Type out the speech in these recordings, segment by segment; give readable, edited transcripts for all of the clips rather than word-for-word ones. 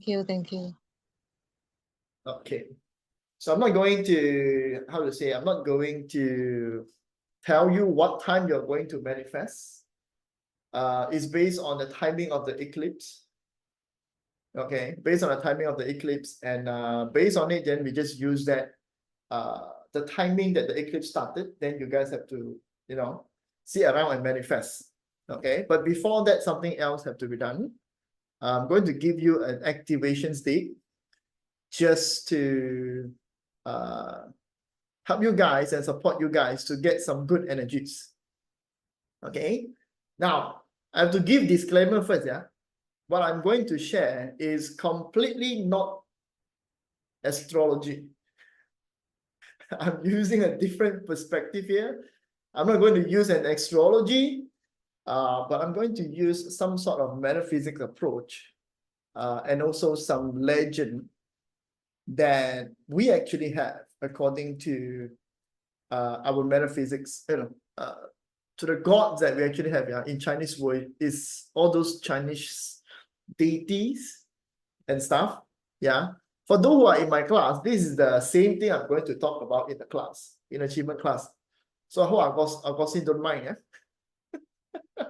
you. Thank you. Okay. So I'm not going to, how to say, I'm not going to tell you what time you're going to manifest. It's based on the timing of the eclipse. Okay, based on the timing of the eclipse, and based on it, then we just use that the timing that the eclipse started. Then you guys have to, see around and manifest. Okay, but before that, something else have to be done. I'm going to give you an activation state just to help you guys and support you guys to get some good energies. Okay, now I have to give disclaimer first. Yeah, what I'm going to share is completely not astrology. I'm using a different perspective here. I'm not going to use an astrology, but I'm going to use some sort of metaphysics approach, and also some legend that we actually have according to our metaphysics, to the gods that we actually have. Yeah, in Chinese word is all those Chinese deities and stuff. Yeah. For those who are in my class, this is the same thing I'm going to talk about in the class, in achievement class. So I hope Agustin don't mind. Yeah.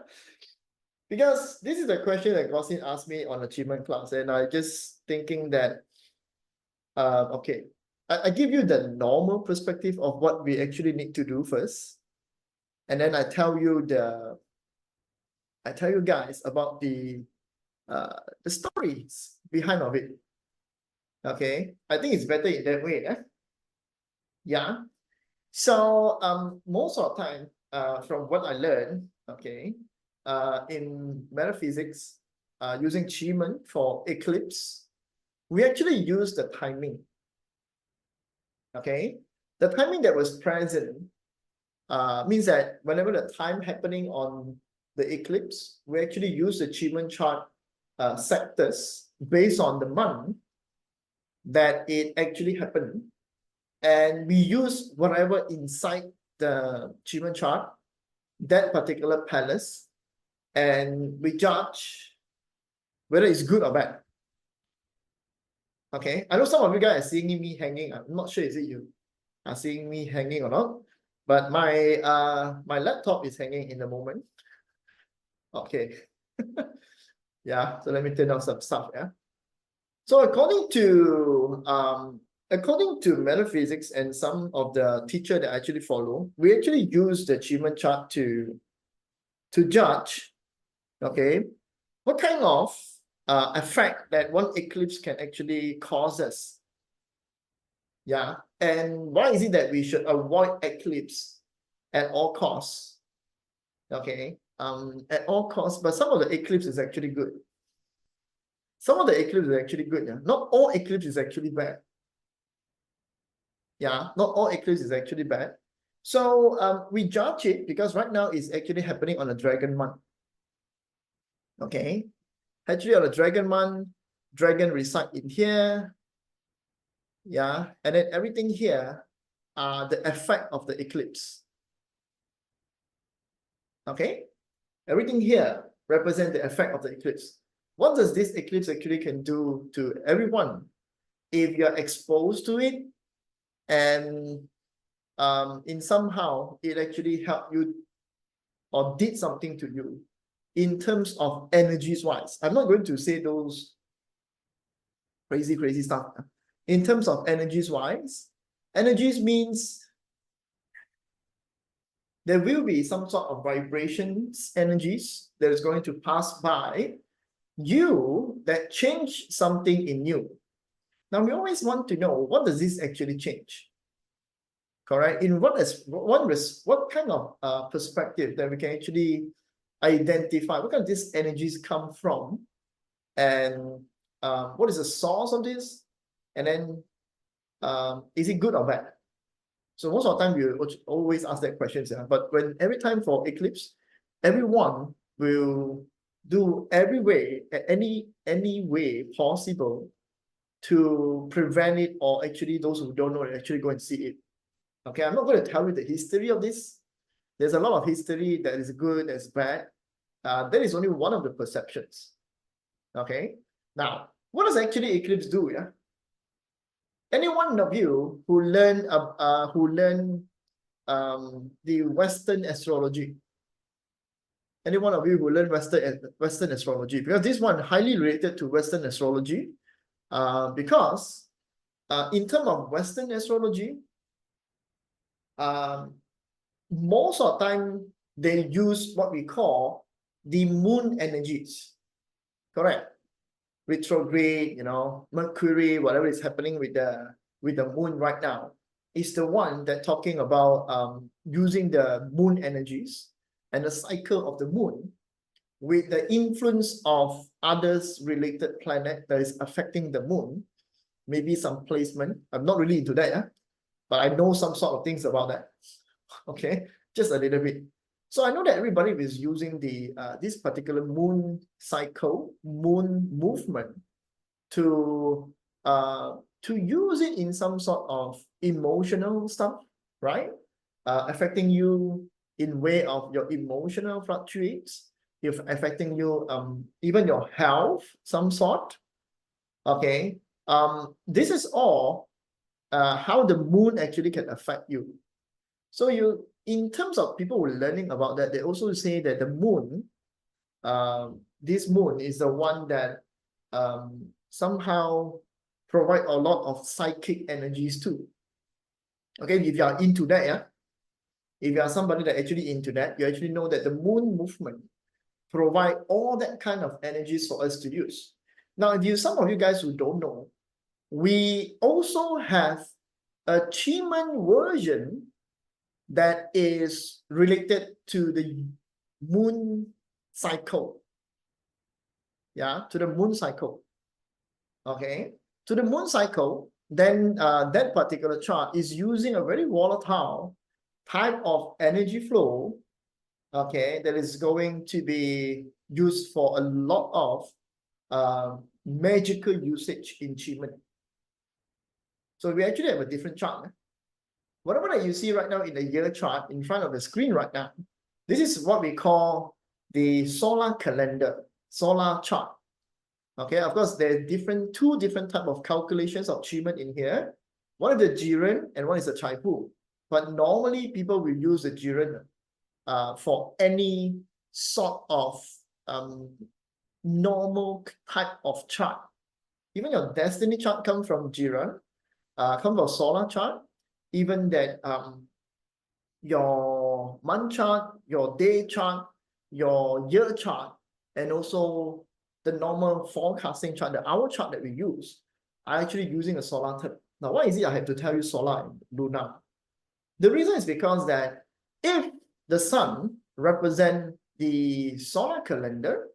Because this is the question that Agustin asked me on achievement class, and I just thinking that, okay, I give you the normal perspective of what we actually need to do first, and then I tell you guys about the stories behind of it. Okay, I think it's better in that way. Yeah. So most of the time, from what I learned, okay, in metaphysics, using Qi for eclipse, we actually use the timing. Okay, the timing that was present means that whenever the time happening on the eclipse, we actually use the Qi chart sectors based on the month that it actually happened, and we use whatever inside the Qi chart, that particular palace, and we judge whether it's good or bad. Okay, I know some of you guys are seeing me hanging. I'm not sure is it you are seeing me hanging or not, but my laptop is hanging in the moment. Okay. Yeah, so let me turn down some stuff. Yeah. So according to metaphysics and some of the teacher that I actually follow, we actually use the achievement chart to judge, okay, what kind of effect that one eclipse can actually cause us. Yeah, and why is it that we should avoid eclipse at all costs? Okay, at all costs, but some of the eclipse is actually good. Some of the eclipse is actually good. Yeah, not all eclipse is actually bad. Yeah, not all eclipse is actually bad. So we judge it because right now it's actually happening on a dragon month. Okay, actually on a dragon month, dragon reside in here. Yeah, and then everything here are the effect of the eclipse. Okay, everything here represent the effect of the eclipse. What does this eclipse actually can do to everyone if you're exposed to it, and in somehow it actually helped you or did something to you in terms of energies wise? I'm not going to say those crazy stuff. In terms of energies wise, energies means there will be some sort of vibrations, energies that is going to pass by you that change something in you. Now we always want to know, what does this actually change? Correct? In what kind of perspective that we can actually identify what kind of these energies come from, and what is the source of this, and then is it good or bad? So most of the time we always ask that question, yeah. But when every time for eclipse, everyone will do every way, any way possible to prevent it, or actually those who don't know actually go and see it. Okay, I'm not going to tell you the history of this. There's a lot of history that is good, that's bad. That is only one of the perceptions. Okay, now What does actually Eclipse do? Yeah. Any one of you who learn the Western astrology? Any one of you who learn Western astrology? Because this one highly related to Western astrology. Because in terms of Western astrology, most of the time they use what we call the moon energies. Correct. Retrograde, you know, Mercury, whatever is happening with the moon right now, is the one that talking about using the moon energies and the cycle of the moon with the influence of others related planet that is affecting the moon. Maybe some placement. I'm not really into that, but I know some sort of things about that. Okay, just a little bit. So I know that everybody is using the this particular moon cycle, moon movement to use it in some sort of emotional stuff, right? Affecting you in way of your emotional fluctuates, if affecting you even your health, some sort. Okay. This is all how the moon actually can affect you. So in terms of people who are learning about that, they also say that the moon, this moon is the one that somehow provide a lot of psychic energies too. Okay, if you are into that, yeah, if you are somebody that actually into that, you actually know that the moon movement provide all that kind of energies for us to use. Now, some of you guys who don't know, we also have a Chiman version that is related to the moon cycle. Yeah, to the moon cycle. Okay, to the moon cycle, then that particular chart is using a very volatile type of energy flow, okay, that is going to be used for a lot of magical usage in Chiman. So we actually have a different chart. Whatever that you see right now in the year chart in front of the screen right now, this is what we call the solar calendar, solar chart. Okay, of course, there are two different type of calculations of Chiman in here. One is the Jiren and one is the Chaipu. But normally people will use the Jiren for any sort of normal type of chart. Even your destiny chart comes from Jiren, come from solar chart. Even that your month chart, your day chart, your year chart, and also the normal forecasting chart, the hour chart that we use, are actually using a solar term. Now, why is it I have to tell you solar and lunar? The reason is because that if the sun represents the solar calendar,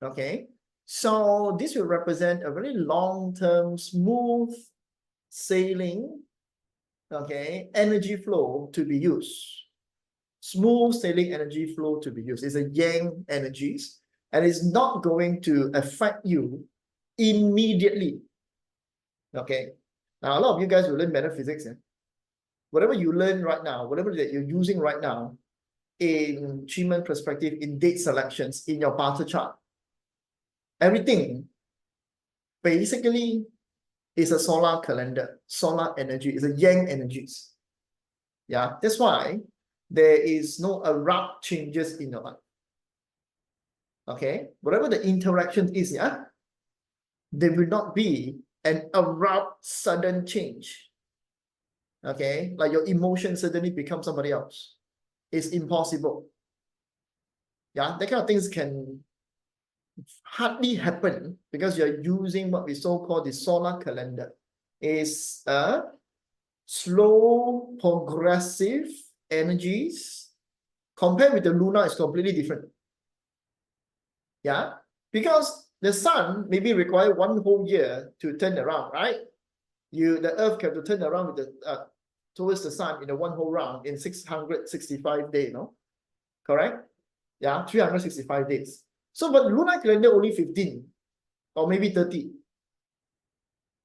okay, so this will represent a very long-term, smooth sailing, okay, energy flow to be used. Smooth sailing energy flow to be used. It's a yang energies, and it's not going to affect you immediately. Okay. Now, a lot of you guys will learn metaphysics. Whatever you learn right now, whatever that you're using right now in Chiman perspective, in date selections, in your Barter chart, everything basically is a solar calendar, solar energy, is a yang energies. Yeah, that's why there is no abrupt changes in your life. Okay, whatever the interaction is, yeah, there will not be an abrupt sudden change. Okay, like your emotion suddenly becomes somebody else. It's impossible. Yeah, that kind of things can hardly happen because you're using what we so-call the solar calendar. Is a slow, progressive energies. Compared with the lunar, is completely different. Yeah, because the sun maybe require one whole year to turn around, right? The earth have to turn around with the towards the sun in a one whole round in 665 days, no? Correct? Yeah, 365 days. So, but lunar calendar only 15 or maybe 30.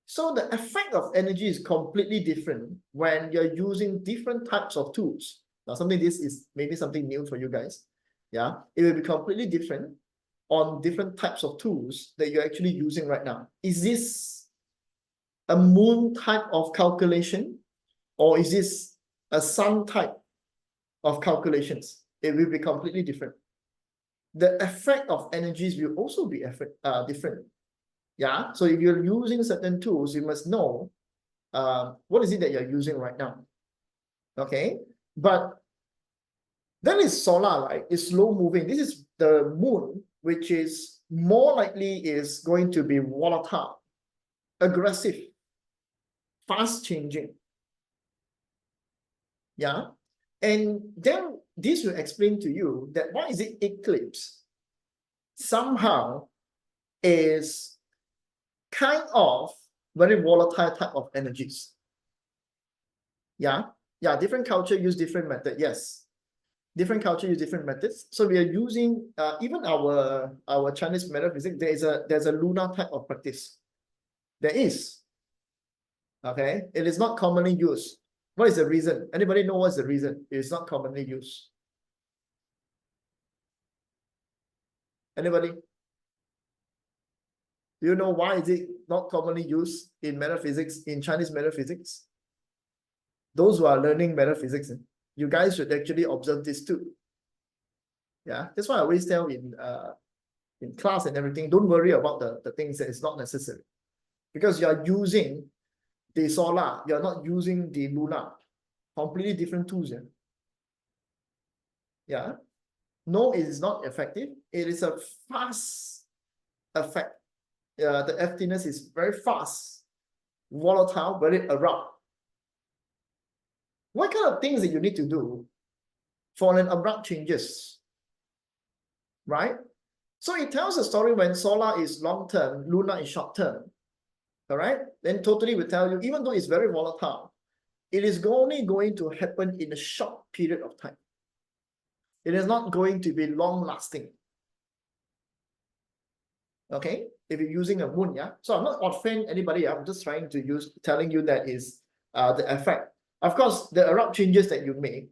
So the effect of energy is completely different when you're using different types of tools. Now, this is maybe something new for you guys. Yeah, it will be completely different on different types of tools that you're actually using right now. Is this a moon type of calculation, or is this a sun type of calculations? It will be completely different. The effect of energies will also be different. Yeah. So if you're using certain tools, you must know what is it that you're using right now. Okay. But then it's solar, right? It's slow moving. This is the moon, which is more likely is going to be volatile, aggressive, fast changing. Yeah. And then this will explain to you that why is it eclipse somehow is kind of very volatile type of energies. Yeah. Yeah. Different culture use different method. Yes. Different culture use different methods. So we are using even our Chinese metaphysics, there's a lunar type of practice. There is. Okay. It is not commonly used. What is the reason? Anybody know what's the reason? It is not commonly used. Anybody? Do you know why is it not commonly used in metaphysics, in Chinese metaphysics? Those who are learning metaphysics, you guys should actually observe this too. Yeah, that's why I always tell in class and everything, don't worry about the things that is not necessary. Because you are using the solar, you're not using the lunar. Completely different tools. Yeah. Yeah. No, it is not effective. It is a fast effect. The FTness is very fast, volatile, very abrupt. What kind of things that you need to do for an abrupt changes? Right? So it tells a story when solar is long-term, lunar is short-term. All right? Then totally will tell you, even though it's very volatile, it is only going to happen in a short period of time. It is not going to be long-lasting. Okay? If you're using a moon, yeah? So I'm not offending anybody, I'm just trying to telling you that is the effect. Of course, the abrupt changes that you make,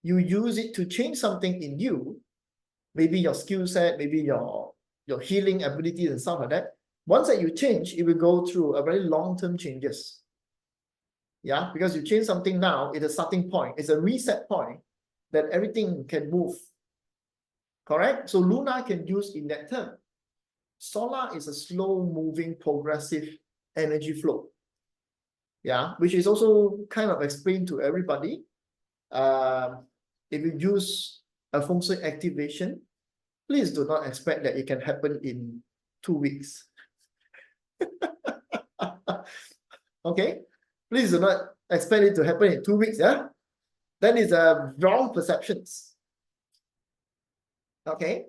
you use it to change something in you, maybe your skill set, maybe your healing abilities and stuff like that. Once that you change, it will go through a very long-term changes. Yeah, because you change something now, it's a starting point, it's a reset point that everything can move. Correct? So lunar can use in that term. Solar is a slow-moving, progressive energy flow. Yeah, which is also kind of explained to everybody. If you use a feng shui activation, please do not expect that it can happen in 2 weeks. Okay, please do not expect it to happen in 2 weeks. Yeah, that is a wrong perceptions. Okay,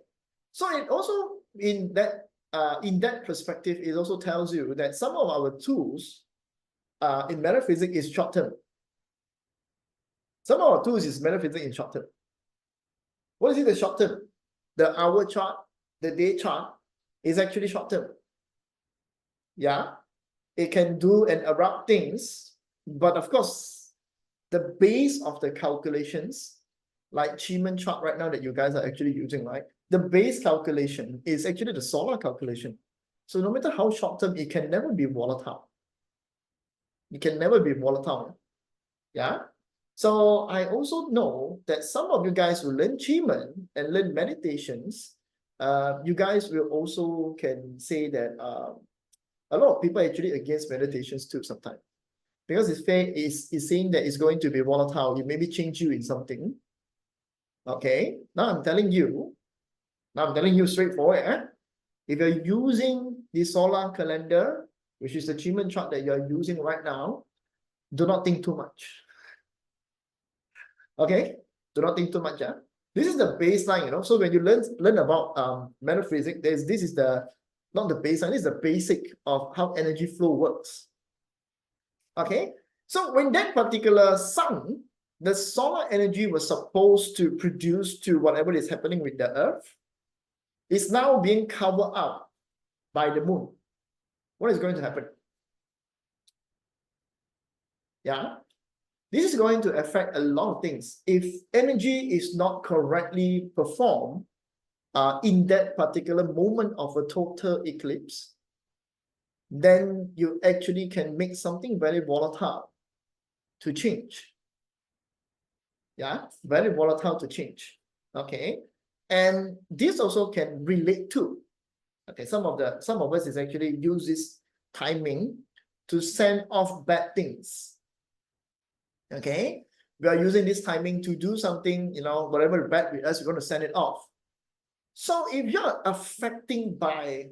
so it also in that perspective, it also tells you that some of our tools in metaphysics is short term. Some of our tools is metaphysics in short term. What is it the short term? The hour chart, the day chart is actually short term. Yeah, it can do and abrupt things, but of course, the base of the calculations, like Chi chart right now that you guys are actually using, right? The base calculation is actually the solar calculation. So no matter how short term, it can never be volatile. It can never be volatile. Yeah. So I also know that some of you guys who learn Chi and learn meditations, you guys will also can say that a lot of people are actually against meditations too sometimes. Because it's saying that it's going to be volatile, it maybe change you in something. Okay, now I'm telling you straightforward. If you're using the solar calendar, which is the Chi chart that you're using right now, do not think too much. Okay, do not think too much. Yeah? This is the baseline, you know. So when you learn about metaphysics, this is the not the baseline, this is the basic of how energy flow works. Okay, so when that particular sun, the solar energy was supposed to produce to whatever is happening with the earth, is now being covered up by the moon. What is going to happen? Yeah, this is going to affect a lot of things. If energy is not correctly performed, in that particular moment of a total eclipse, then you actually can make something very volatile to change. Yeah, very volatile to change. Okay, and this also can relate to, okay, some of us is actually use this timing to send off bad things. Okay, we are using this timing to do something, you know, whatever bad with us, we're going to send it off. So if you're affecting by,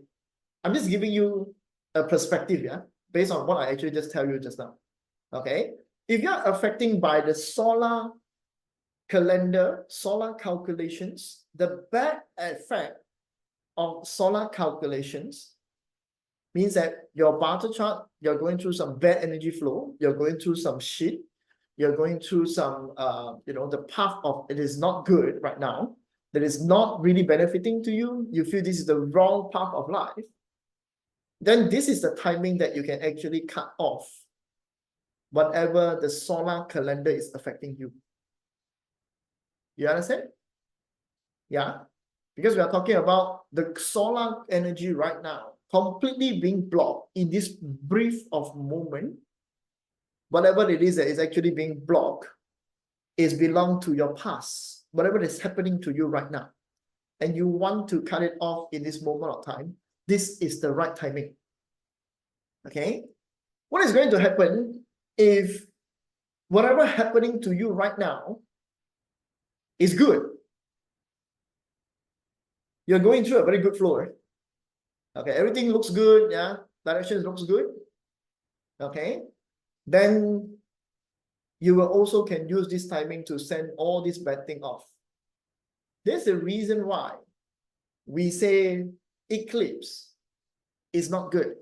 I'm just giving you a perspective, yeah, based on what I actually just tell you just now. Okay, if you're affecting by the solar calendar, solar calculations, the bad effect of solar calculations means that your barter chart, you're going through some bad energy flow, you're going through some shit, you're going through some, you know, the path of it is not good right now, that is not really benefiting to you, you feel this is the wrong path of life, then this is the timing that you can actually cut off whatever the solar calendar is affecting you. You understand? Yeah. Because we are talking about the solar energy right now, completely being blocked in this brief of moment. Whatever it is that is actually being blocked is belong to your past, whatever is happening to you right now. And you want to cut it off in this moment of time. This is the right timing. Okay? What is going to happen if whatever happening to you right now is good? You're going through a very good flow, right? Okay, everything looks good, yeah, direction looks good. Okay, then you will also can use this timing to send all this bad thing off. There's a reason why we say eclipse is not good.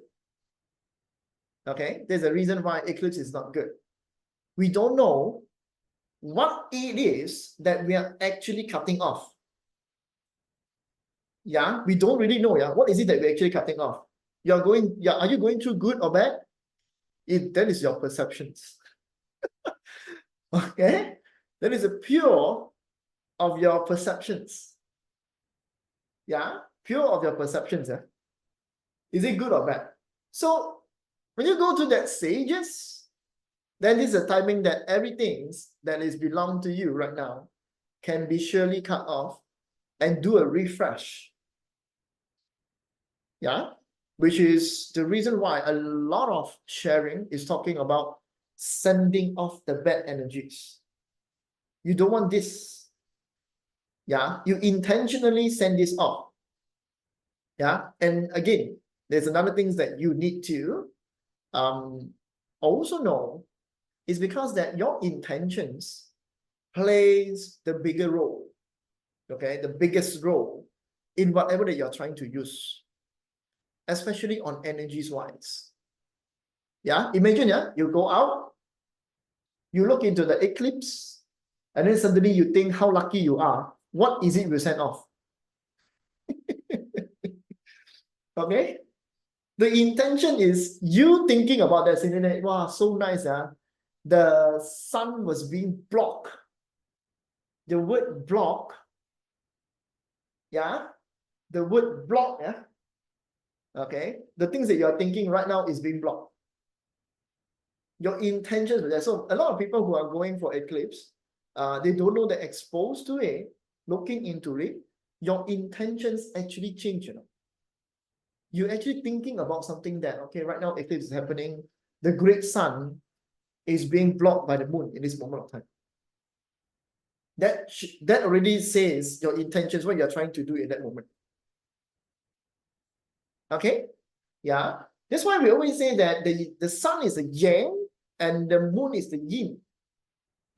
Okay, there's a reason why eclipse is not good. We don't know what it is that we are actually cutting off. Yeah, we don't really know. Yeah, what is it that we're actually cutting off? You're going, yeah, are you going through good or bad? That is your perceptions. Okay, that is a pure of your perceptions. Yeah, pure of your perceptions. Yeah, is it good or bad? So when you go to that stages, then this is a timing that everything that is belong to you right now can be surely cut off and do a refresh. Yeah, which is the reason why a lot of sharing is talking about sending off the bad energies. You don't want this. Yeah, you intentionally send this off. Yeah, and again, there's another things that you need to also know is because that your intentions plays the bigger role. Okay, the biggest role in whatever that you're trying to use, especially on energies wise. Yeah, imagine, yeah, you go out, you look into the eclipse, and then suddenly you think how lucky you are. What is it you send off? Okay, the intention is you thinking about that, saying that, wow, so nice, the sun was being blocked. The word block, yeah, the word block, yeah, okay, the things that you're thinking right now is being blocked. Your intentions are there. So a lot of people who are going for eclipse, they don't know they're exposed to it, looking into it, your intentions actually change, you know. You're actually thinking about something that, okay, right now eclipse is happening, the great sun is being blocked by the moon in this moment of time. That already says your intentions, what you're trying to do in that moment. Okay? Yeah. That's why we always say that the sun is the yang and the moon is the yin.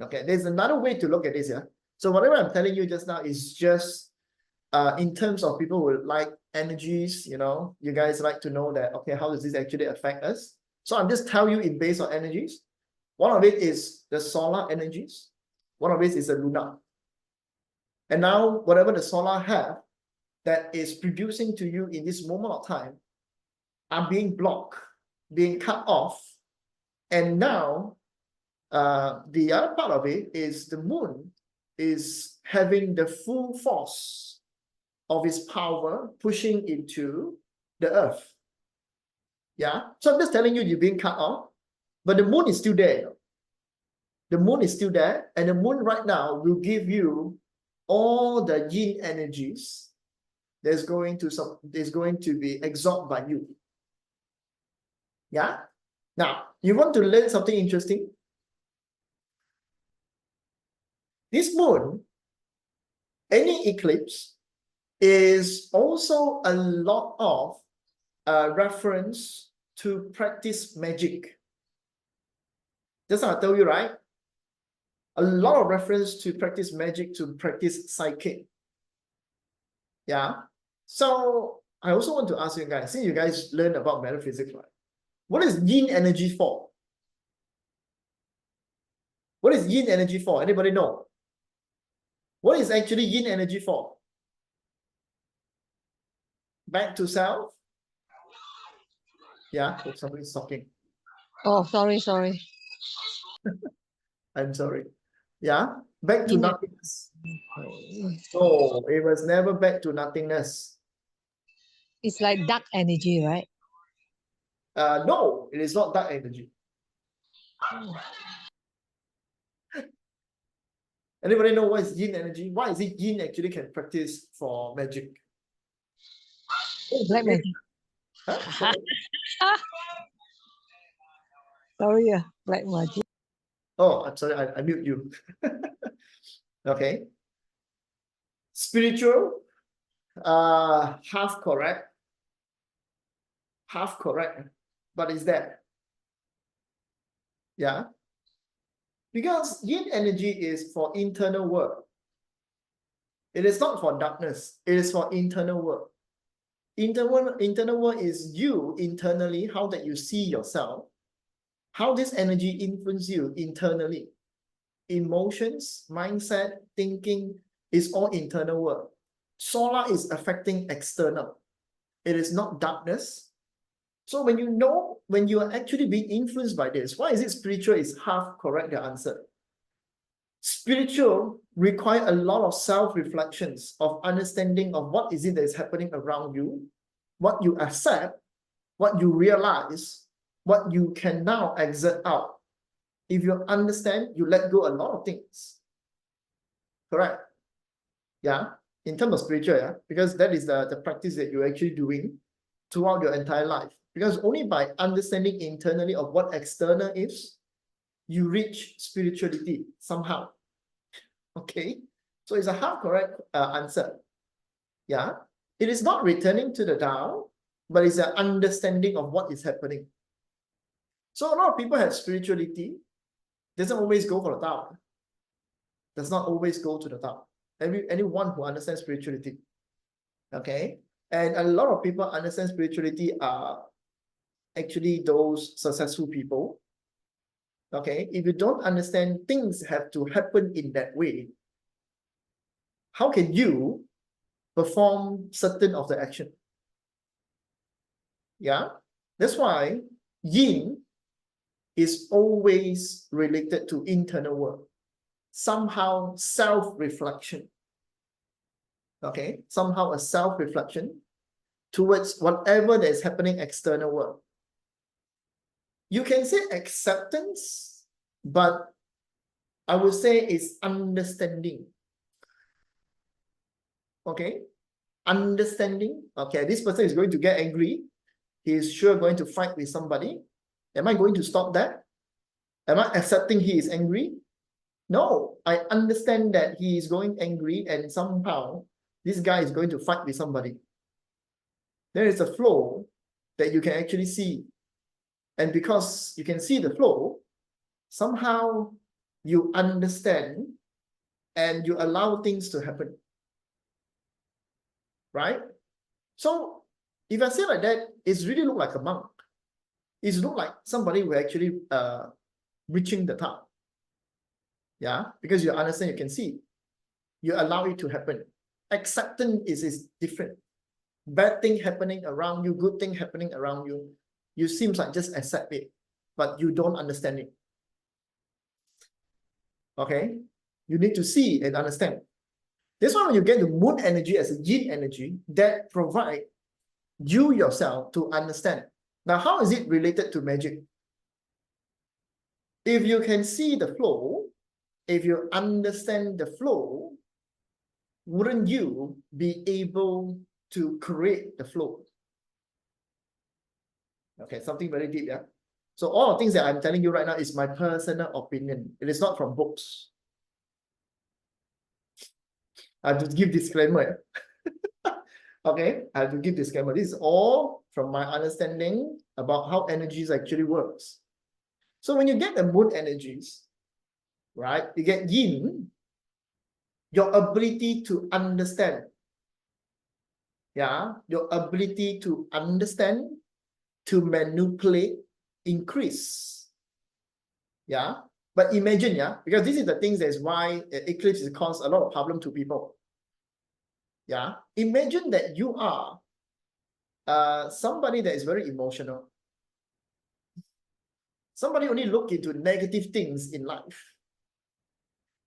Okay, there's another way to look at this, yeah. So whatever I'm telling you just now is just in terms of people who like energies, you know, you guys like to know that, okay, how does this actually affect us? So I'm just telling you in base on energies. One of it is the solar energies. One of it is the lunar. And now whatever the solar have that is producing to you in this moment of time are being blocked, being cut off. And now the other part of it is the moon is having the full force of its power pushing into the earth. Yeah. So I'm just telling you, you're being cut off, but the moon is still there. The moon is still there, and the moon right now will give you all the yin energies that's going to be absorbed by you. Yeah. Now, you want to learn something interesting? This moon, any eclipse, is also a lot of reference to practice magic. That's what I tell you, right? A lot of reference to practice magic, to practice psychic. Yeah. So I also want to ask you guys, since you guys learn about metaphysics, right? What is yin energy for? What is yin energy for? Anybody know? What is actually yin energy for? Back to self? Yeah, oh, somebody's talking. Oh, sorry. I'm sorry. Yeah, back to nothingness. No, it was never back to nothingness. It's like dark energy, right? No, it is not dark energy. Anybody know what is yin energy? Why is it yin actually can practice for magic? Black magic. Huh? Sorry, black magic. Oh, I'm sorry, I mute you. Okay. Spiritual, half correct. Half correct, but is that? Yeah. Because yin energy is for internal work. It is not for darkness. It is for internal work. Internal work is you internally, how that you see yourself, how this energy influences you internally. Emotions, mindset, thinking is all internal work. Solar is affecting external. It is not darkness. So when you are actually being influenced by this, why is it spiritual is half correct the answer? Spiritual require a lot of self-reflections, of understanding of what is it that is happening around you, what you accept, what you realize, what you can now exert out. If you understand, you let go a lot of things. Correct? Yeah, in terms of spiritual, yeah, because that is the practice that you're actually doing throughout your entire life. Because only by understanding internally of what external is, you reach spirituality somehow. Okay, so it's a half correct answer. Yeah, it is not returning to the Tao, but it's an understanding of what is happening. So a lot of people have spirituality, doesn't always go for the Tao. Does not always go to the Tao. Anyone who understands spirituality. Okay, and a lot of people understand spirituality are actually those successful people. Okay, if you don't understand things have to happen in that way, how can you perform certain of the action? Yeah, that's why yin is always related to internal work, somehow self-reflection. Okay, somehow a self-reflection towards whatever that is happening external world. You can say acceptance, but I would say it's understanding. Okay, understanding. Okay, this person is going to get angry. He is sure going to fight with somebody. Am I going to stop that? Am I accepting he is angry? No, I understand that he is going angry and somehow this guy is going to fight with somebody. There is a flow that you can actually see. And because you can see the flow, somehow you understand and you allow things to happen. Right? So if I say like that, it's really look like a monk. It's look like somebody who actually reaching the top. Yeah, because you understand, you can see. You allow it to happen. Acceptance is different. Bad thing happening around you, good thing happening around you, you seems like just accept it, but you don't understand it. Okay? You need to see and understand. This one, when you get the moon energy as a yin energy, that provide you yourself to understand. Now, how is it related to magic? If you can see the flow, if you understand the flow, wouldn't you be able to create the flow? Okay, something very deep, yeah? So all the things that I'm telling you right now is my personal opinion. It is not from books. I have to give disclaimer. Okay, I have to give disclaimer. This is all from my understanding about how energies actually works. So when you get the moon energies, right, you get yin, your ability to understand, yeah, your ability to understand, to manipulate, increase, yeah. But imagine, yeah, because this is the things that is why eclipse has caused a lot of problem to people. Yeah, imagine that you are somebody that is very emotional. Somebody only look into negative things in life.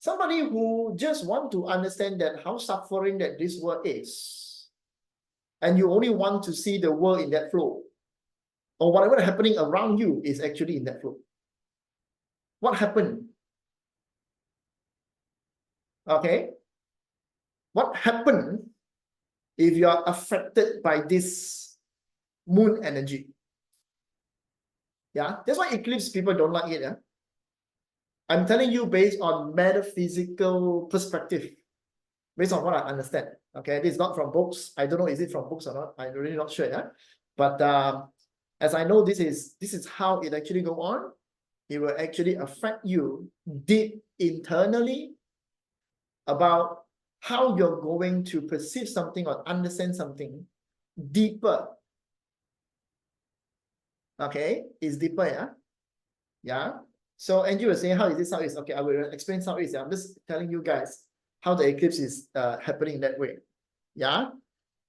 Somebody who just want to understand that how suffering that this world is. And you only want to see the world in that flow. Or whatever happening around you is actually in that flow. What happened? Okay. What happened if you are affected by this moon energy? Yeah, that's why eclipse people don't like it. Yeah? I'm telling you based on metaphysical perspective, based on what I understand. Okay, this is not from books. I don't know, is it from books or not? I'm really not sure. Yeah, but as I know, this is how it actually go on. It will actually affect you deep internally about how you're going to perceive something or understand something deeper. Okay, it's deeper, yeah? Yeah. So Angie was saying, how is this, how is, okay, I will explain how it is. I'm just telling you guys how the eclipse is happening that way. Yeah.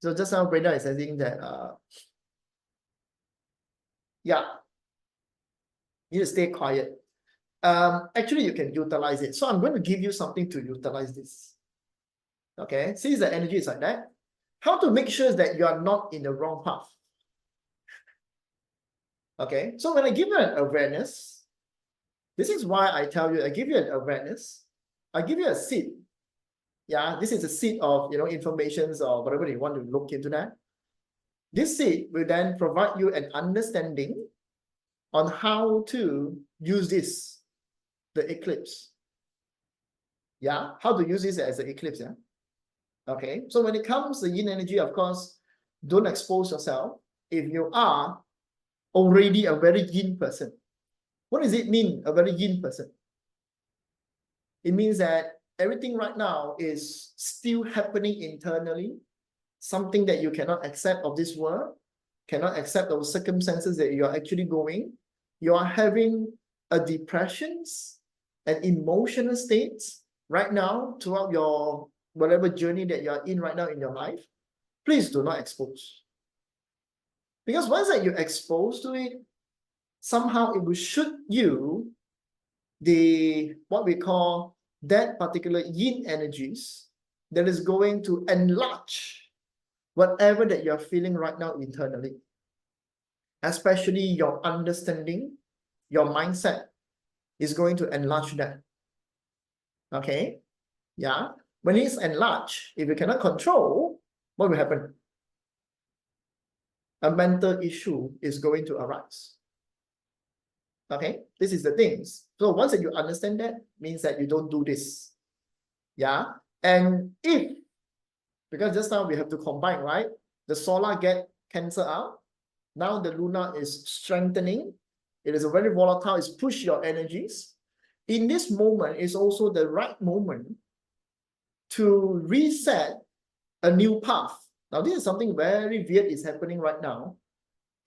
So just now Brenda is saying that, yeah, you need to stay quiet. Actually, you can utilize it. So I'm going to give you something to utilize this. Okay, since the energy is like that, how to make sure that you are not in the wrong path. Okay, so when I give you an awareness, this is why I tell you, I give you an awareness, I give you a seed. Yeah, this is a seed of, you know, informations or whatever you want to look into that. This seed will then provide you an understanding on how to use this, the eclipse. Yeah, how to use this as an eclipse. Yeah. Okay, so when it comes to yin energy, of course, don't expose yourself if you are already a very yin person. What does it mean, a very yin person? It means that everything right now is still happening internally, something that you cannot accept of this world, cannot accept those circumstances that you are actually going. You are having a depressions and emotional states right now throughout your whatever journey that you are in right now in your life. Please do not expose. Because once that you're exposed to it, somehow it will shoot you the what we call that particular yin energies that is going to enlarge whatever that you're feeling right now internally, especially your understanding, your mindset is going to enlarge that. Okay, yeah, when it's enlarged, if you cannot control, what will happen? A mental issue is going to arise. Okay, this is the things. So once that you understand that, means that you don't do this. Yeah, and if, because just now we have to combine, right? The solar get cancelled out. Now the lunar is strengthening. It is a very volatile, it's push your energies. In this moment is also the right moment to reset a new path. Now this is something very weird is happening right now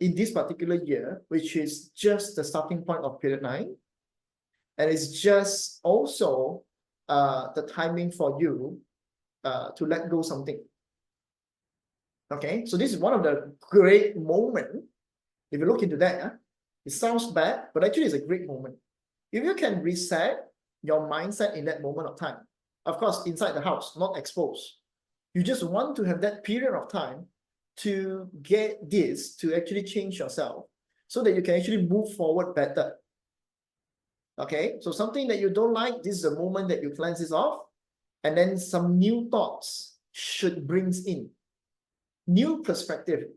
in this particular year, which is just the starting point of period 9. And it's just also the timing for you to let go something. Okay, so this is one of the great moments. If you look into that, it sounds bad, but actually it's a great moment. If you can reset your mindset in that moment of time, Of course, inside the house, not exposed. You just want to have that period of time to get this to actually change yourself so that you can actually move forward better. Okay, so something that you don't like, this is the moment that you cleanse this off, and then some new thoughts should brings in new perspective,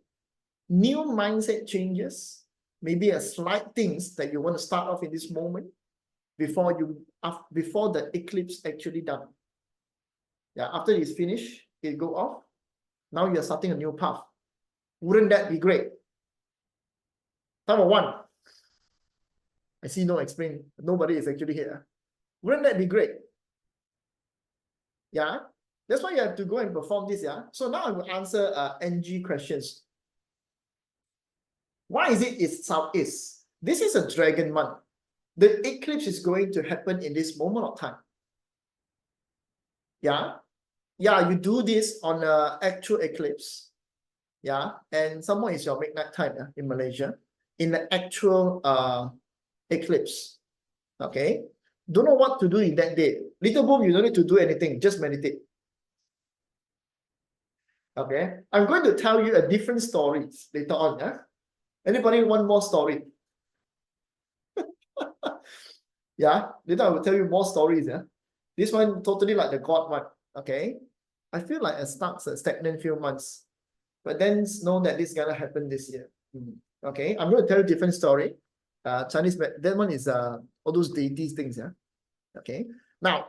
new mindset changes, maybe a slight things that you want to start off in this moment before the eclipse actually done. Yeah, after it's finished, it go off. Now you're starting a new path. Wouldn't that be great? Number one. I see no explain. Nobody is actually here. Wouldn't that be great? Yeah. That's why you have to go and perform this. Yeah. So now I will answer NG questions. Why is it southeast? This is a dragon month. The eclipse is going to happen in this moment of time. Yeah. Yeah, you do this on an actual eclipse. Yeah. And someone is your midnight time, yeah, in Malaysia. In the actual eclipse. Okay. Don't know what to do in that day. Little boom, you don't need to do anything. Just meditate. Okay. I'm going to tell you a different stories later on. Yeah. Anybody want more story? Yeah. Later I will tell you more stories. Yeah. This one totally like the God one. Okay. I feel like it starts a stagnant few months, but then know that this is gonna happen this year. Okay. I'm going to tell you a different story. Chinese, that one is all those deities things. Yeah. Okay. Now,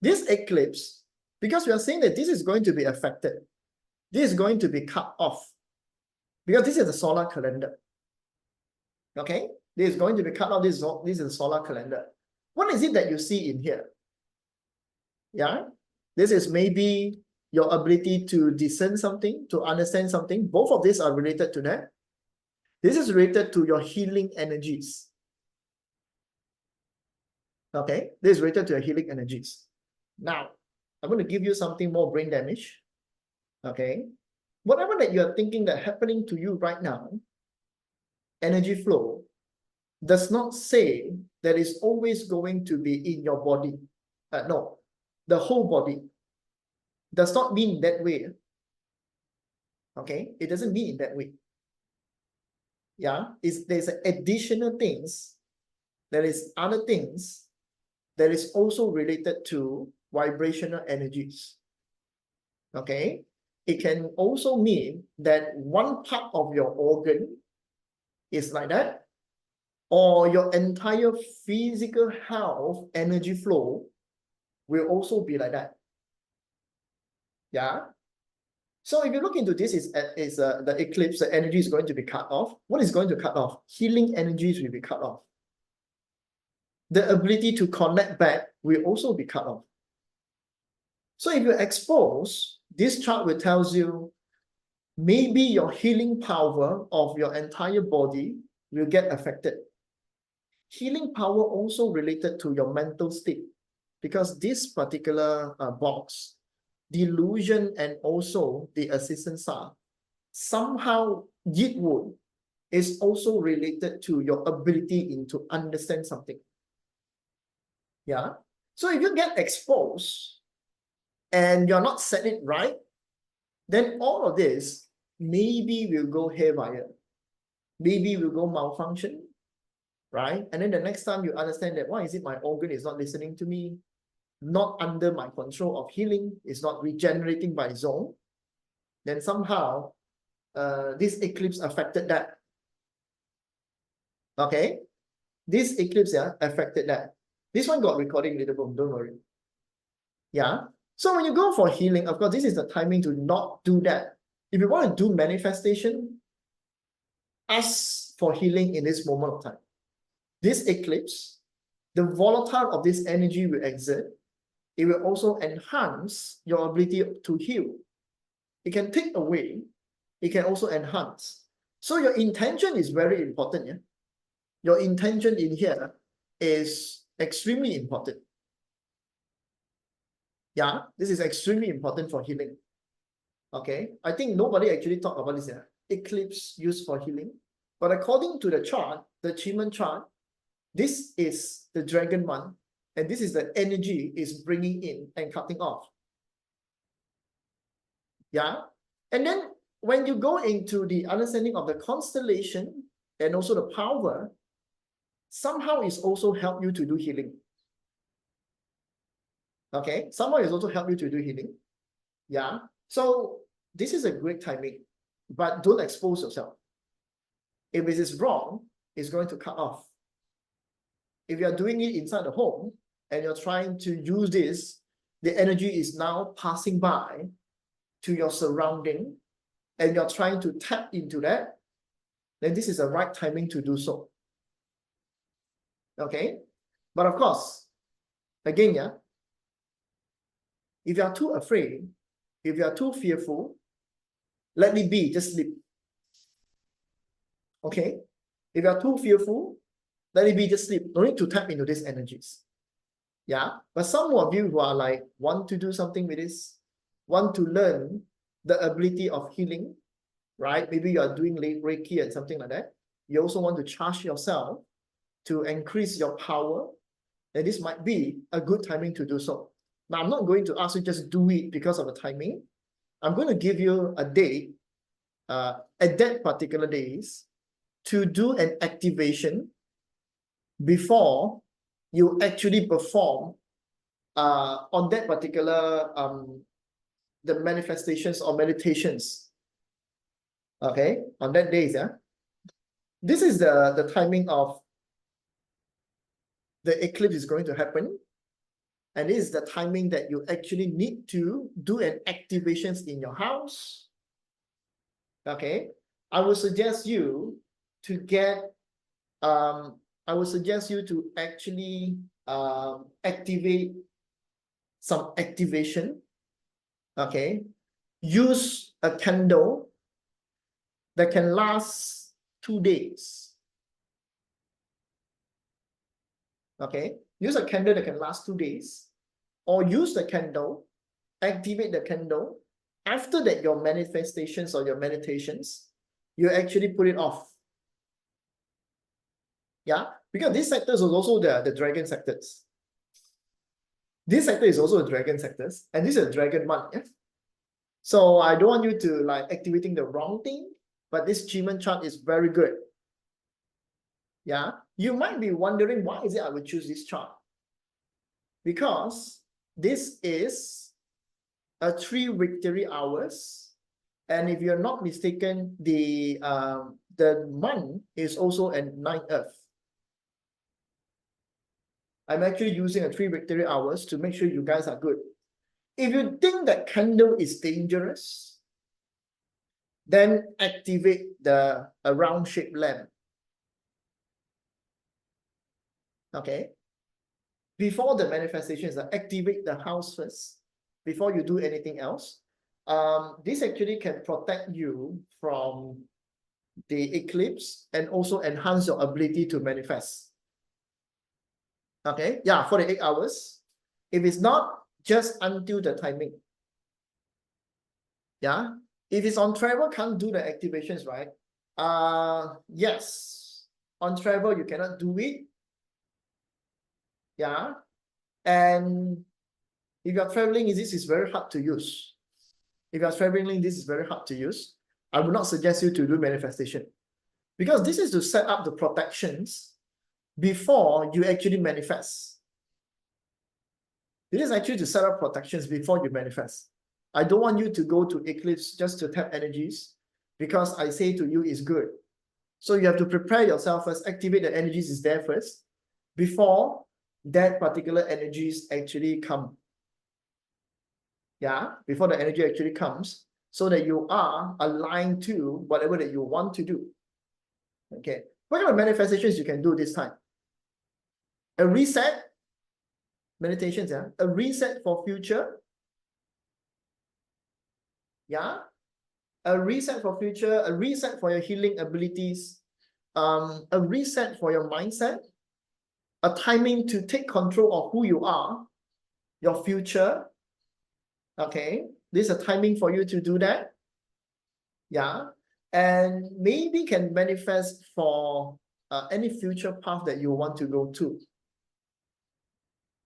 this eclipse, because we are saying that this is going to be affected, this is going to be cut off, because this is the solar calendar. Okay, this is going to be cut off. This is the solar calendar. What is it that you see in here? Yeah, this is maybe your ability to discern something, to understand something. Both of these are related to that. This is related to your healing energies. Okay, this is related to your healing energies. Now, I'm going to give you something more brain damage. Okay, whatever that you're thinking that happening to you right now, energy flow, does not say that it's always going to be in your body. No, the whole body. Does not mean that way. Okay, it doesn't mean in that way. Yeah, there's additional things. There is other things that is also related to vibrational energies. Okay, it can also mean that one part of your organ is like that, or your entire physical health energy flow will also be like that. Yeah. So if you look into this, is the eclipse, the energy is going to be cut off. What is going to cut off? Healing energies will be cut off. The ability to connect back will also be cut off. So if you expose, this chart will tell you maybe your healing power of your entire body will get affected. Healing power also related to your mental state, because this particular box, delusion and also the assistance are somehow Yitwood is also related to your ability to understand something. Yeah. So if you get exposed and you're not set it right, then all of this maybe will go haywire. Maybe will go malfunction, right? And then the next time you understand that, why is it my organ is not listening to me? Not under my control of healing, it's not regenerating by its own, then somehow this eclipse affected that. Okay, this eclipse affected that. This one got recording later, don't worry. Yeah, so when you go for healing, of course, this is the timing to not do that. If you want to do manifestation, ask for healing in this moment of time. This eclipse, the volatile of this energy will exert. It will also enhance your ability to heal. It can take away. It can also enhance. So your intention is very important. Yeah? Your intention in here is extremely important. Yeah, this is extremely important for healing. Okay, I think nobody actually talked about this. Yeah? Eclipse used for healing. But according to the chart, the achievement chart, this is the dragon month. and this is the energy is bringing in and cutting off. Yeah, and then when you go into the understanding of the constellation and also the power, somehow it's also help you to do healing. Okay, somehow it's also help you to do healing. Yeah, so this is a great timing, but don't expose yourself. If it is wrong, it's going to cut off. If you are doing it inside the home and you're trying to use this, the energy is now passing by to your surrounding and you're trying to tap into that, then this is the right timing to do so. Okay, but of course, again, yeah, if you are too afraid, if you are too fearful, let it be, just sleep. Okay, if you are too fearful, let it be, just sleep. No need to tap into these energies. Yeah, but some of you who are like, want to do something with this, want to learn the ability of healing, right? Maybe you are doing Reiki and something like that. You also want to charge yourself to increase your power, then this might be a good timing to do so. Now, I'm not going to ask you just do it because of the timing. I'm going to give you a date at that particular days to do an activation before you actually perform on that particular the manifestations or meditations. Okay, on that days, yeah. This is the timing of the eclipse is going to happen. And this is the timing that you actually need to do an activations in your house. Okay, I would suggest you to get I would suggest you to actually activate some activation. Okay, use a candle that can last 2 days. Okay, use a candle that can last 2 days, or use the candle, activate the candle. After that, your manifestations or your meditations, you actually put it off. Yeah, because this sector is also the dragon sectors. This sector is also a dragon sectors, and this is a dragon month. Yeah? So I don't want you to like activating the wrong thing, but this Chiman chart is very good. Yeah, you might be wondering why is it I would choose this chart? Because this is a 3 victory hours, and if you're not mistaken, the month is also a 9th earth. I'm actually using a 3 victory hours to make sure you guys are good. If you think that candle is dangerous, then activate the round shaped lamp. Okay. Before the manifestations, activate the house first before you do anything else. This actually can protect you from the eclipse and also enhance your ability to manifest. Okay, yeah, for the 8 hours. If it's not, just until the timing. Yeah, if it's on travel, can't do the activations, right? Yes, on travel you cannot do it. Yeah, and if you're traveling, this is very hard to use. If you're traveling, this is very hard to use. I would not suggest you to do manifestation, because this is to set up the protections before you actually manifest. It is actually to set up protections before you manifest. I don't want you to go to eclipse just to tap energies, because I say to you is good. So you have to prepare yourself first, activate the energies is there first, before that particular energies actually come. Yeah, before the energy actually comes, so that you are aligned to whatever that you want to do. Okay, what kind of manifestations you can do this time? A reset, meditations, yeah, a reset for future. Yeah, a reset for future, a reset for your healing abilities, a reset for your mindset, a timing to take control of who you are, your future. Okay, this is a timing for you to do that. Yeah, and maybe can manifest for any future path that you want to go to.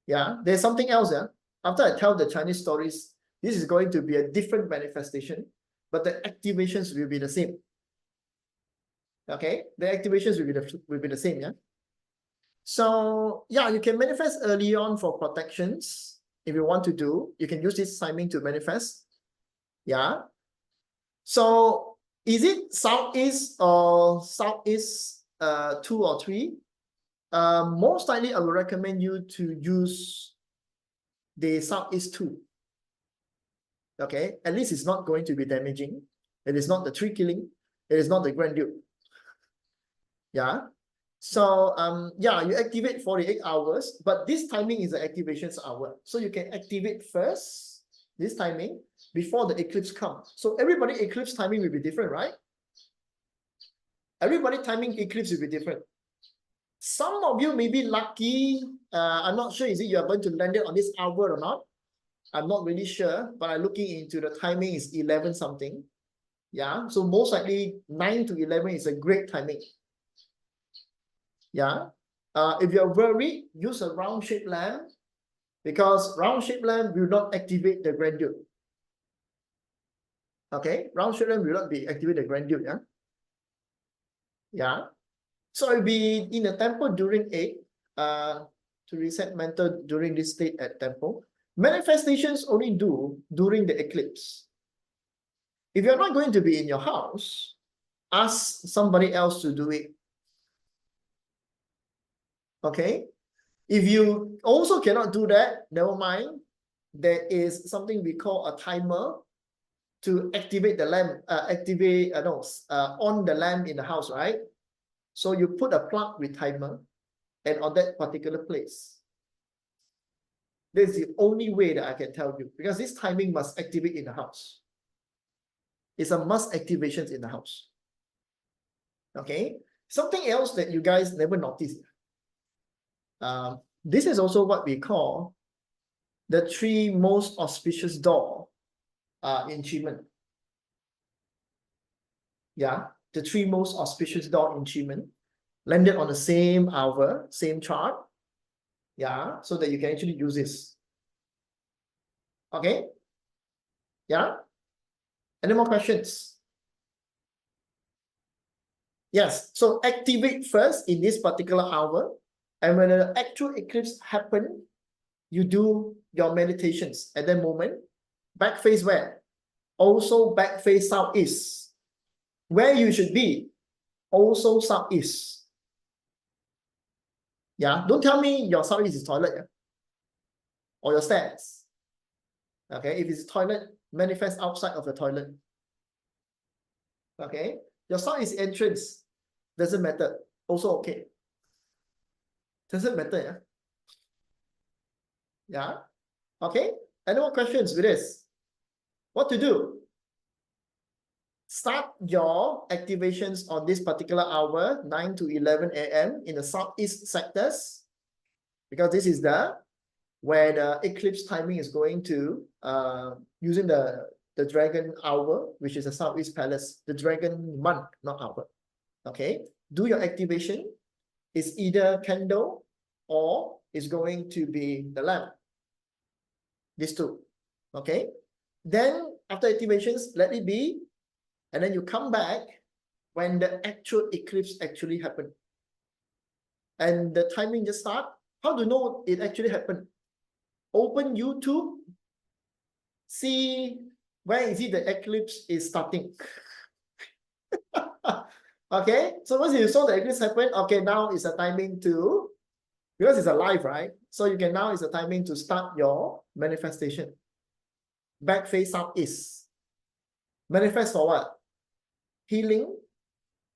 Yeah, there's something else. Yeah, after I tell the Chinese stories, this is going to be a different manifestation, but the activations will be the same. Okay, the activations will be the same. Yeah. So yeah, you can manifest early on for protections if you want to do. You can use this timing to manifest. Yeah. So is it southeast or southeast 2 or 3? Most likely I would recommend you to use the southeast 2. Okay, at least it's not going to be damaging. It is not the tree killing. It is not the Grand Duke. Yeah. So yeah, you activate 48 hours, but this timing is the activations hour. So you can activate first this timing before the eclipse comes. So everybody eclipse timing will be different, right? Everybody timing eclipse will be different. Some of you may be lucky. I'm not sure is it you are going to land it on this hour or not. I'm not really sure, but I'm looking into the timing is 11 something. Yeah, so most likely 9 to 11 is a great timing. Yeah. If you're worried, use a round shaped lamp because round shaped lamp will not activate the Grand Duke. Okay, round shaped lamp will not be activate the Grand Duke. Yeah. Yeah. So I'll be in a temple during 8 to reset mental during this state at temple. Manifestations only do during the eclipse. If you're not going to be in your house, ask somebody else to do it. Okay. If you also cannot do that, never mind. There is something we call a timer to activate the lamp, on the lamp in the house, right? So you put a plug with timer and on that particular place. This is the only way that I can tell you because this timing must activate in the house. It's a must activations in the house. Okay. Something else that you guys never noticed. This is also what we call the 3 most auspicious door in Chiman. Yeah, the 3 most auspicious door in Chiman landed on the same hour, same chart. Yeah, so that you can actually use this. Okay. Yeah. Any more questions? Yes. So activate first in this particular hour. And when the actual eclipse happen, you do your meditations at that moment. Back face where? Also back face southeast. Where you should be, also southeast. Yeah. Don't tell me your southeast is toilet, yeah? Or your stairs. Okay. If it's toilet, manifest outside of the toilet. Okay. Your southeast entrance doesn't matter. Also okay. Doesn't matter, yeah? Yeah. Okay. Any more questions with this? What to do? Start your activations on this particular hour, 9 to 11 a.m. in the southeast sectors, because this is where the eclipse timing is going to, using the dragon hour, which is the southeast palace, the dragon month, not hour. Okay. Do your activation. It's either candle or it's going to be the lamp. These 2. Okay. Then after activations, let it be. And then you come back when the actual eclipse actually happened. And the timing just start. How to know it actually happened? Open YouTube. See where is it the eclipse is starting. Okay. So once you saw the eclipse happen, okay, now is the timing to, because it's a live, right? So you can now is the timing to start your manifestation. Back face southeast. Manifest for what? Healing.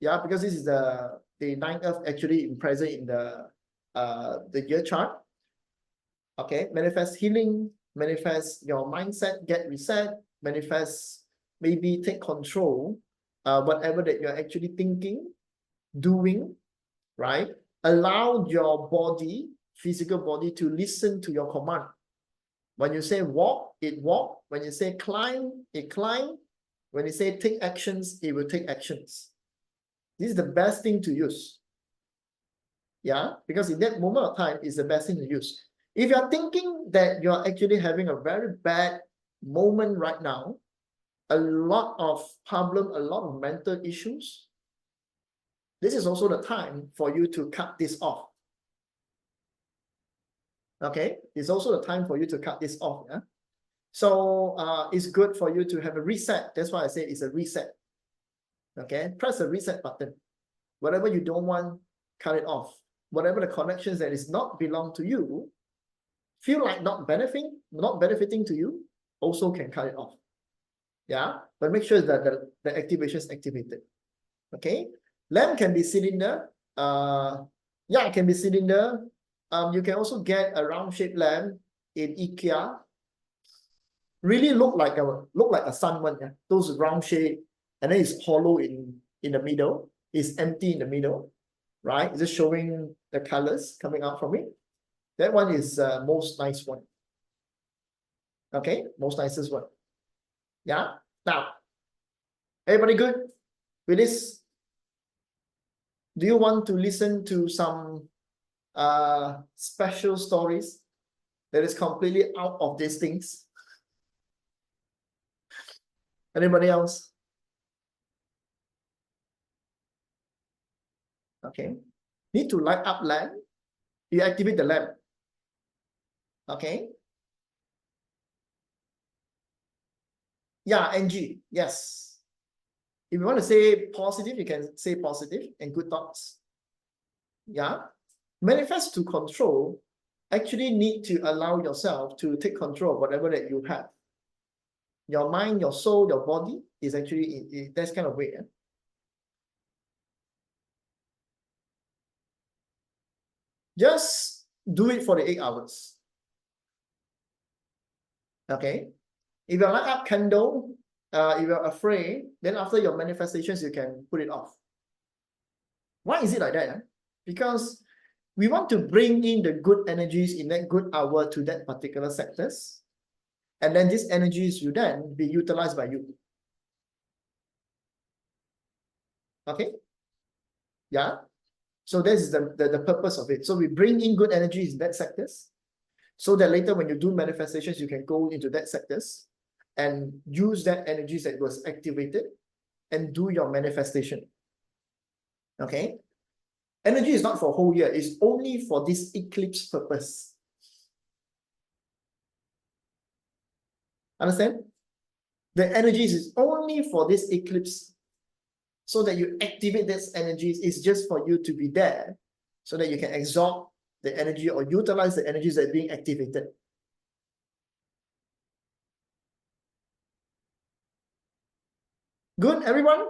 Yeah, because this is the 9th earth actually present in the year chart. Okay, manifest healing, manifest your mindset, get reset, manifest maybe take control, whatever that you're actually thinking, doing, right? Allow your body, physical body, to listen to your command. When you say walk, it walk. When you say climb, it climb. When you say take actions, it will take actions. This is the best thing to use. Yeah, because in that moment of time, it's the best thing to use. If you're thinking that you're actually having a very bad moment right now, a lot of problem, a lot of mental issues, this is also the time for you to cut this off. Okay, it's also the time for you to cut this off. Yeah. So it's good for you to have a reset. That's why I say it's a reset. Okay, press the reset button. Whatever you don't want, cut it off. Whatever the connections that is not belong to you, feel like not benefiting to you, also can cut it off. Yeah, but make sure that the activation is activated. Okay, lamp can be cylinder. Yeah, it can be cylinder. You can also get a round shaped lamp in IKEA. Really look like a sun one. Yeah, those round shape, and then it's hollow in the middle. It's empty in the middle, right? It's just showing the colors coming out from it. That one is most nice one. Okay, most nicest one. Yeah. Now, everybody good with this? Do you want to listen to some special stories that is completely out of these things? Anybody else? Okay. Need to light up lamp. You activate the lamp. Okay. Yeah, NG. Yes. If you want to say positive, you can say positive and good thoughts. Yeah. Manifest to control actually need to allow yourself to take control of whatever that you have. Your mind, your soul, your body is actually in that kind of way. Yeah? Just do it for the 8 hours. Okay. If you light up candle, if you're afraid, then after your manifestations, you can put it off. Why is it like that? Eh? Because we want to bring in the good energies in that good hour to that particular sectors. And then these energies will then be utilized by you. Okay? Yeah. So this is the purpose of it. So we bring in good energies in that sectors, so that later when you do manifestations, you can go into that sectors and use that energies that was activated and do your manifestation. Okay? Energy is not for a whole year. It's only for this eclipse purpose. Understand? The energies is only for this eclipse, so that you activate these energies. Is just for you to be there, so that you can absorb the energy or utilize the energies that are being activated. Good, everyone?